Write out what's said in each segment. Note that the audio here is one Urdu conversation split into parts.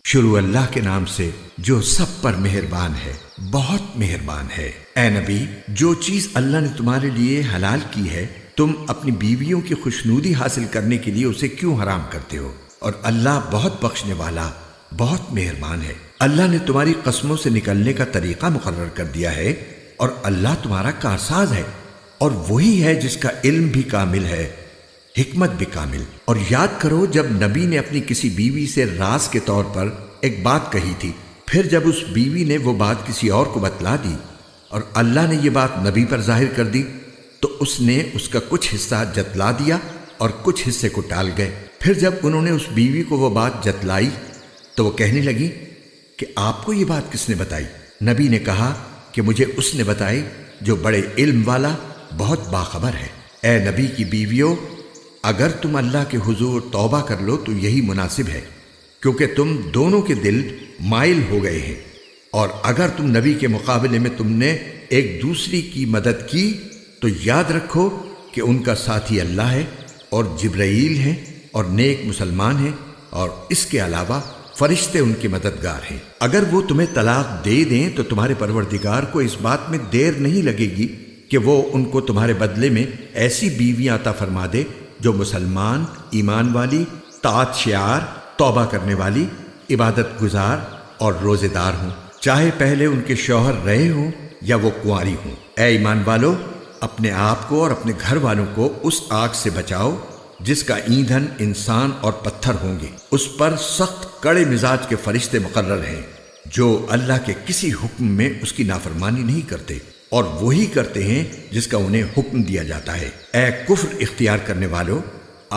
شروع اللہ کے نام سے جو سب پر مہربان ہے، بہت مہربان ہے۔ اے نبی، جو چیز اللہ نے تمہارے لیے حلال کی ہے، تم اپنی بیویوں کی خوشنودی حاصل کرنے کے لیے اسے کیوں حرام کرتے ہو؟ اور اللہ بہت بخشنے والا، بہت مہربان ہے۔ اللہ نے تمہاری قسموں سے نکلنے کا طریقہ مقرر کر دیا ہے، اور اللہ تمہارا کارساز ہے، اور وہی ہے جس کا علم بھی کامل ہے، حکمت بھی کامل۔ اور یاد کرو جب نبی نے اپنی کسی بیوی سے راز کے طور پر ایک بات کہی تھی، پھر جب اس بیوی نے وہ بات کسی اور کو بتلا دی اور اللہ نے یہ بات نبی پر ظاہر کر دی، تو اس نے اس کا کچھ حصہ جتلا دیا اور کچھ حصے کو ٹال گئے۔ پھر جب انہوں نے اس بیوی کو وہ بات جتلائی تو وہ کہنے لگی کہ آپ کو یہ بات کس نے بتائی؟ نبی نے کہا کہ مجھے اس نے بتائی جو بڑے علم والا، بہت باخبر ہے۔ اے نبی کی بیویوں، اگر تم اللہ کے حضور توبہ کر لو تو یہی مناسب ہے، کیونکہ تم دونوں کے دل مائل ہو گئے ہیں، اور اگر تم نبی کے مقابلے میں تم نے ایک دوسری کی مدد کی تو یاد رکھو کہ ان کا ساتھی اللہ ہے، اور جبرائیل ہیں، اور نیک مسلمان ہیں، اور اس کے علاوہ فرشتے ان کے مددگار ہیں۔ اگر وہ تمہیں طلاق دے دیں تو تمہارے پروردگار کو اس بات میں دیر نہیں لگے گی کہ وہ ان کو تمہارے بدلے میں ایسی بیویاں عطا فرما دے جو مسلمان، ایمان والی، طاعت شعار، توبہ کرنے والی، عبادت گزار اور روزے دار ہوں، چاہے پہلے ان کے شوہر رہے ہوں یا وہ کنواری ہوں۔ اے ایمان والو، اپنے آپ کو اور اپنے گھر والوں کو اس آگ سے بچاؤ جس کا ایندھن انسان اور پتھر ہوں گے۔ اس پر سخت کڑے مزاج کے فرشتے مقرر ہیں جو اللہ کے کسی حکم میں اس کی نافرمانی نہیں کرتے، اور وہی کرتے ہیں جس کا انہیں حکم دیا جاتا ہے۔ اے کفر اختیار کرنے والو،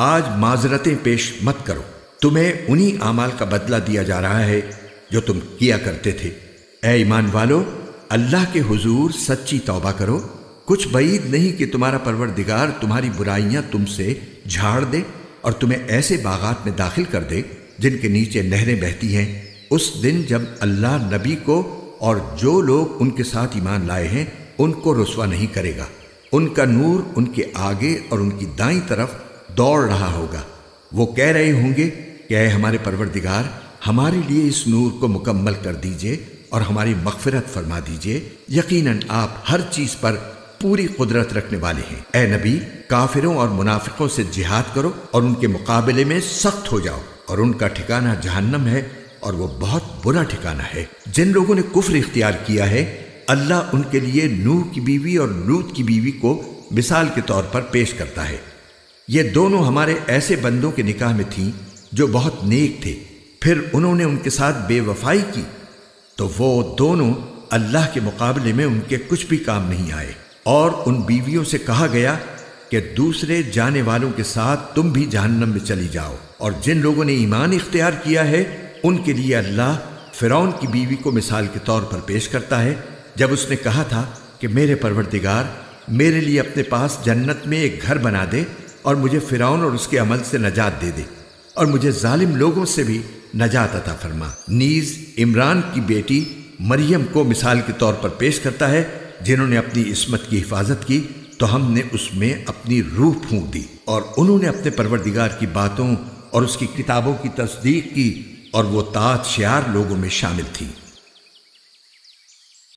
آج معذرتیں پیش مت کرو، تمہیں انہی اعمال کا بدلہ دیا جا رہا ہے جو تم کیا کرتے تھے۔ اے ایمان والو، اللہ کے حضور سچی توبہ کرو، کچھ بعید نہیں کہ تمہارا پروردگار تمہاری برائیاں تم سے جھاڑ دے اور تمہیں ایسے باغات میں داخل کر دے جن کے نیچے نہریں بہتی ہیں۔ اس دن جب اللہ نبی کو اور جو لوگ ان کے ساتھ ایمان لائے ہیں ان کو رسوا نہیں کرے گا، ان کا نور ان کے آگے اور ان کی دائیں طرف دوڑ رہا ہوگا۔ وہ کہہ رہے ہوں گے کہ اے ہمارے پروردگار، ہمارے لیے اس نور کو مکمل کر دیجئے اور ہماری مغفرت فرما دیجئے، یقیناً آپ ہر چیز پر پوری قدرت رکھنے والے ہیں۔ اے نبی، کافروں اور منافقوں سے جہاد کرو اور ان کے مقابلے میں سخت ہو جاؤ، اور ان کا ٹھکانہ جہنم ہے، اور وہ بہت برا ٹھکانہ ہے۔ جن لوگوں نے کفر اختیار کیا ہے، اللہ ان کے لیے نوح کی بیوی اور لوط کی بیوی کو مثال کے طور پر پیش کرتا ہے۔ یہ دونوں ہمارے ایسے بندوں کے نکاح میں تھیں جو بہت نیک تھے، پھر انہوں نے ان کے ساتھ بے وفائی کی تو وہ دونوں اللہ کے مقابلے میں ان کے کچھ بھی کام نہیں آئے۔ اور ان بیویوں سے کہا گیا کہ دوسرے جانے والوں کے ساتھ تم بھی جہنم میں چلی جاؤ۔ اور جن لوگوں نے ایمان اختیار کیا ہے ان کے لیے اللہ فرعون کی بیوی کو مثال کے طور پر پیش کرتا ہے، جب اس نے کہا تھا کہ میرے پروردگار، میرے لیے اپنے پاس جنت میں ایک گھر بنا دے اور مجھے فرعون اور اس کے عمل سے نجات دے دے، اور مجھے ظالم لوگوں سے بھی نجات عطا فرما۔ نیز عمران کی بیٹی مریم کو مثال کے طور پر پیش کرتا ہے، جنہوں نے اپنی عصمت کی حفاظت کی تو ہم نے اس میں اپنی روح پھونک دی، اور انہوں نے اپنے پروردگار کی باتوں اور اس کی کتابوں کی تصدیق کی، اور وہ طاعت شعار لوگوں میں شامل تھی۔